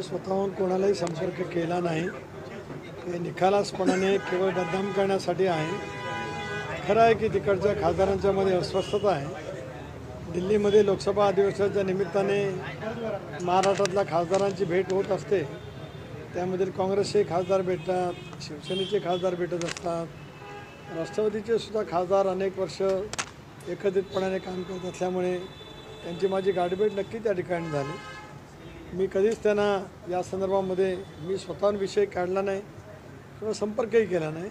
स्वतःहून कोणालाही संपर्क केला नाही. हे निखालसपणाने केवळ बदनाम करण्यासाठी आहे. खरं आहे की तिकडच्या खासदारांच्या मध्ये अस्वस्थता आहे. दिल्लीमध्ये लोकसभा अधिवेशनाच्या निमित्ताने महाराष्ट्रातल्या खासदारांची भेट होत असते. त्यामध्ये काँग्रेसचे खासदार भेटतात, शिवसेनेचे खासदार भेटत असतात, राष्ट्रवादीचे सुद्धा खासदार अनेक वर्ष एकत्रितपणाने काम करत असल्यामुळे त्यांची माझी गाठभेट नक्की त्या ठिकाणी झाली. मी कधीच त्यांना या संदर्भामध्ये मी स्वतःहून विषय काढला नाही किंवा संपर्कही केला नाही.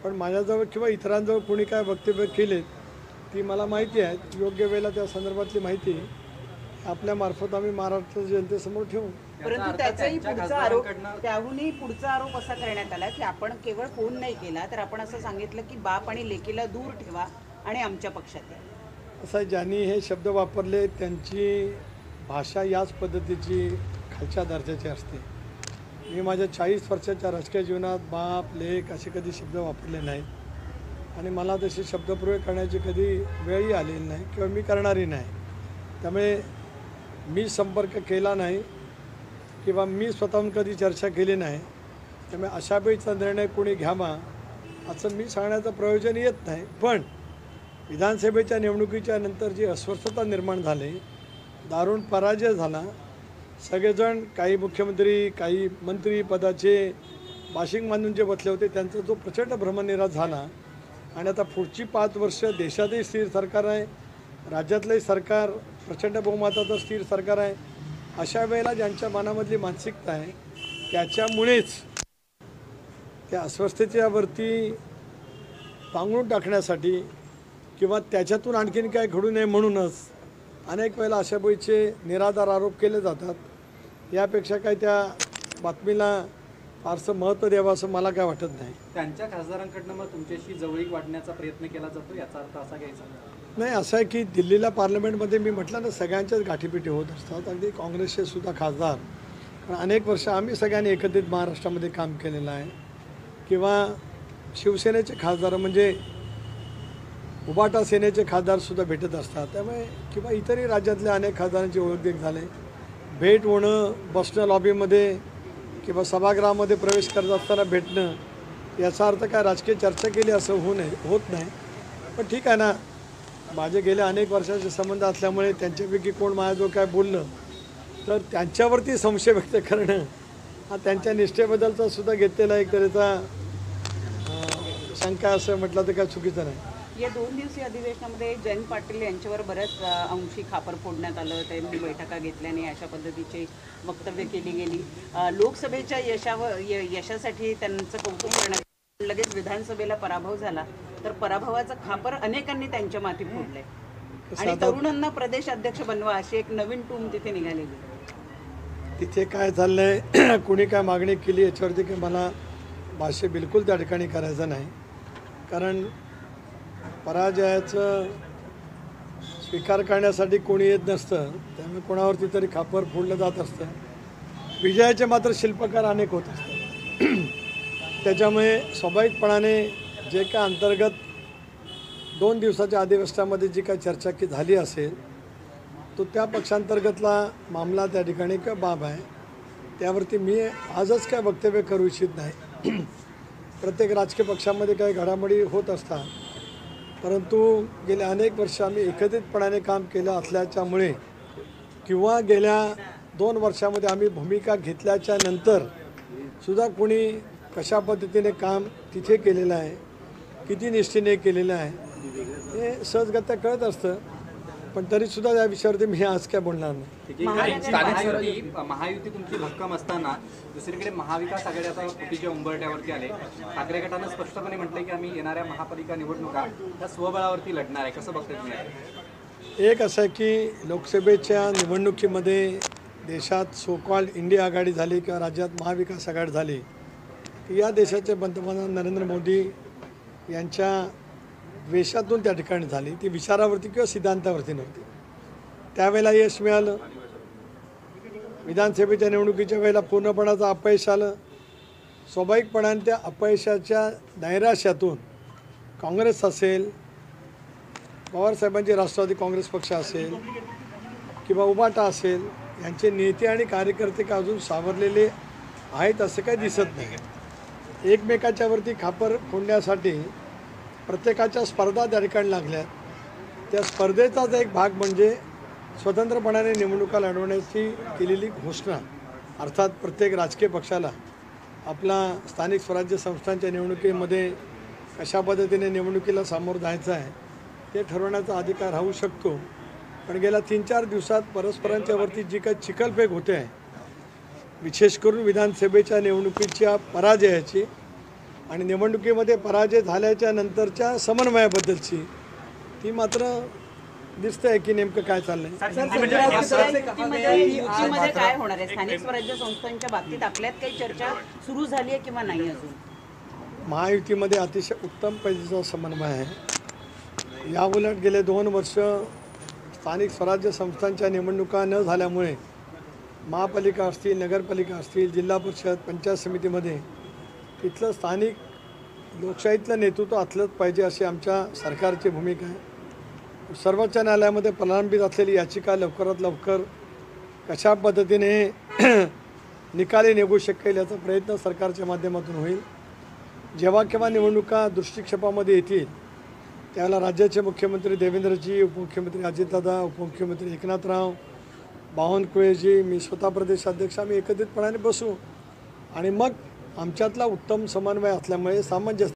पण माझ्याजवळ किंवा इतरांजवळ कोणी काय वक्तव्य केलेत ती मला माहिती आहे. योग्य वेळेला त्या संदर्भातली माहिती आपल्यामार्फत आम्ही महाराष्ट्र जनतेसमोर ठेवू. परंतु त्याचाही पुढचा आरोप त्याहूनही पुढचा आरोप असा करण्यात आला की आपण केवळ फोन नाही केला तर आपण असं सांगितलं की बाप आणि लेकीला दूर ठेवा आणि आमच्या पक्षात या. असं ज्यांनी हे शब्द वापरले त्यांची भाषा याच पद्धतीची खालच्या दर्जाची असते. मी माझ्या 40 वर्षाच्या राजकीय जीवनात बाप लेक असे कधी शब्द वापरले नाहीत आणि मला तसे शब्दप्रयोग करण्याची कधी वेळही आलेली नाही किंवा मी करणारही नाही. त्यामुळे मी संपर्क केला नाही किंवा मी स्वतःहून कधी चर्चा केली नाही. त्यामुळे अशा वेळीचा निर्णय कोणी घ्यावा असं मी सांगण्याचं प्रयोजन येत नाही. पण विधानसभेच्या निवडणुकीच्या नंतर जी अस्वस्थता निर्माण झाली, दारुण पराजय झाला, सगळेजण काही मुख्यमंत्री काही मंत्री पदाचे बाशिंग बांधून जे बसले होते त्यांचा जो प्रचंड भ्रमनिरास झाला आणि आता पुढची 5 वर्ष देशातही स्थिर सरकार आहे, राज्यातलंही सरकार प्रचंड बहुमताचं स्थिर सरकार आहे. अशा वेळेला ज्यांच्या मनामधली मानसिकता आहे त्याच्यामुळेच त्या अस्वस्थतेवरती पांघरून टाकण्यासाठी किंवा त्याच्यातून आणखीन काय घडू नये म्हणूनच अनेक वेळेला अशा वेळीचे निराधार आरोप केले जातात. यापेक्षा काय त्या बातमीला फारसं महत्त्व द्यावं असं मला काय वाटत नाही. त्यांच्या खासदारांकडनं मग तुमच्याशी जवळीक वाढण्याचा प्रयत्न केला जातो, याचा अर्थ असा घ्यायचा नाही. असं आहे की दिल्लीला पार्लमेंटमध्ये मी म्हटलं ना सगळ्यांच्याच गाठीपिटी होत असतात. अगदी काँग्रेसचे सुद्धा खासदार, कारण अनेक वर्ष आम्ही सगळ्यांनी एकत्रित महाराष्ट्रामध्ये काम केलेलं आहे, किंवा शिवसेनेचे खासदार म्हणजे उबाटा सेनेचे खासदारसुद्धा भेटत असतात. त्यामुळे किंवा इतरही राज्यातल्या अनेक खासदारांची ओळख झाले. भेट होणं, बसणं लॉबीमध्ये किंवा सभागृहामध्ये प्रवेश करत असताना भेटणं याचा अर्थ काय राजकीय चर्चा केली असं होत नाही. पण ठीक आहे ना, माझे गेल्या अनेक वर्षाचे संबंध असल्यामुळे त्यांच्यापैकी कोण माझ्याजवळ काय बोललं तर त्यांच्यावरती संशय व्यक्त करणं हा त्यांच्या निष्ठेबद्दलचा सुद्धा घेतलेला एक तऱ्हेचा शंका असं म्हटलं तर काय चुकीचं नाही. या 2 दिवसीय अधिवेशनामध्ये जयंत पाटील यांच्यावर बऱ्याच अंशी खापर फोडण्यात आलं. त्यांनी बैठका घेतल्याने अशा पद्धतीची वक्तव्य केली गेली. लोकसभेच्या यशासाठी त्यांचं कौतुक करण्यात, लगेच विधानसभेला पराभव झाला तर पराभवाचं खापर अनेकांनी त्यांच्या माथी फोडलंय आणि तरुणांना प्रदेश अध्यक्ष बनवा अशी एक नवीन टूम तिथे निघालेली. तिथे काय चाललंय, कुणी काय मागणी केली याच्यावरती की मला भाष्य बिलकुल त्या ठिकाणी करायचं नाही. कारण पराजयाचं स्वीकार करण्यासाठी कोणी येत नसतं, त्यामुळे कोणावरती तरी खापर फोडलं जात असतं. विजयाचे मात्र शिल्पकार अनेक होत असतात. त्याच्यामुळे स्वाभाविकपणाने जे काय अंतर्गत 2 दिवसाच्या अधिवेशनामध्ये जी काय चर्चा की झाली असेल तो त्या पक्षांतर्गतला मामला त्या ठिकाणी किंवा बाब आहे. त्यावरती मी आजच काय वक्तव्य करू इच्छित नाही. प्रत्येक राजकीय पक्षामध्ये काही घडामोडी होत असतात, परंतु गेल्या अनेक वर्ष आम्ही एकत्रितपणाने काम केलं असल्याच्यामुळे किंवा गेल्या 2 वर्षामध्ये आम्ही भूमिका घेतल्याच्या नंतर सुद्धा कोणी कशा पद्धतीने काम तिथे केलेलं आहे, किती निष्ठेने केलेलं आहे हे सहजगत्या कळत असतं. पण तरीसुद्धा या विषयावरती मी आज काय बोलणार नाही. महायुती तुमची भक्कम असताना दुसरीकडे महाविकास आघाडी आता फुटीच्या उंबरठ्यावरती आले. ठाकरे गटानं स्पष्टपणे म्हटलंय की आम्ही येणाऱ्या महापालिका निवडणुका त्या स्वबळावरती लढणार आहे. कसं बघताय तुम्ही? एक असं आहे की लोकसभेच्या निवडणुकीमध्ये देशात सो कॉल्ड इंडिया आघाडी झाली किंवा राज्यात महाविकास आघाडी झाली की या देशाचे पंतप्रधान नरेंद्र मोदी यांच्या वेशातून त्या ठिकाणी झाली. ती विचारावरती किंवा सिद्धांतावरती नव्हती. त्यावेळेला यश मिळालं. विधानसभेच्या निवडणुकीच्या वेळेला पूर्णपणाचं अपयश आलं. स्वाभाविकपणाने त्या अपयशाच्या नैराश्यातून काँग्रेस असेल, पवारसाहेबांची राष्ट्रवादी काँग्रेस पक्ष असेल किंवा उबाटा असेल यांचे नेते आणि कार्यकर्ते का अजून सावरलेले आहेत असं काही दिसत नाही. एकमेकाच्यावरती खापर फोडण्यासाठी प्रत्येकाच्या स्पर्धा त्या ठिकाणी लागल्या. त्या स्पर्धेचाच एक भाग म्हणजे स्वतंत्रपणाने निवडणुका लढवण्याची केलेली घोषणा. अर्थात प्रत्येक राजकीय पक्षाला आपला स्थानिक स्वराज्य संस्थांच्या निवडणुकीमध्ये कशा पद्धतीने निवडणुकीला सामोरं जायचं आहे ते ठरवण्याचा अधिकार राहू शकतो. पण गेल्या 3-4 दिवसात परस्परांच्यावरती जी काही चिखलफेक होते आहे, विशेष करून विधानसभेच्या निवडणुकीच्या पराजयाची आणि निवडणुकीमध्ये पराजय झाल्याच्या नंतरच्या समन्वयाबद्दलची, ती मात्र दिसतंय की नेमकं काय चाललंय. युतीमध्ये काय होणार आहे? स्थानिक स्वराज्य संस्थांच्या बाबतीत आपल्यात काही चर्चा सुरू झाली आहे किंवा नाही अजून? महायुतीमध्ये अतिशय उत्तम पद्धतीचा समन्वय आहे. याउलट गेले 2 वर्ष स्थानिक स्वराज्य संस्थांच्या निवडणुका न झाल्यामुळे महापालिका असतील, नगरपालिका असतील, जिल्हा परिषद, पंचायत समितीमध्ये तिथलं स्थानिक लोकशाहीतलं नेतृत्व असलंच पाहिजे अशी आमच्या सरकारची भूमिका आहे. सर्वोच्च न्यायालयामध्ये प्रलंबित असलेली याचिका लवकरात लवकर कशा पद्धतीने निकाली निघू शकेल याचा प्रयत्न सरकारच्या माध्यमातून होईल. जेव्हा केव्हा निवडणुका दृष्टिक्षेपामध्ये येतील त्यावेळेला राज्याचे मुख्यमंत्री देवेंद्रजी, उपमुख्यमंत्री अजितदादा, उपमुख्यमंत्री एकनाथराव, बावनकुळेजी, मी स्वतः प्रदेशाध्यक्ष, आम्ही एकत्रितपणाने बसू आणि मग आमच्यातला उत्तम समन्वय असल्यामुळे सामंजस्य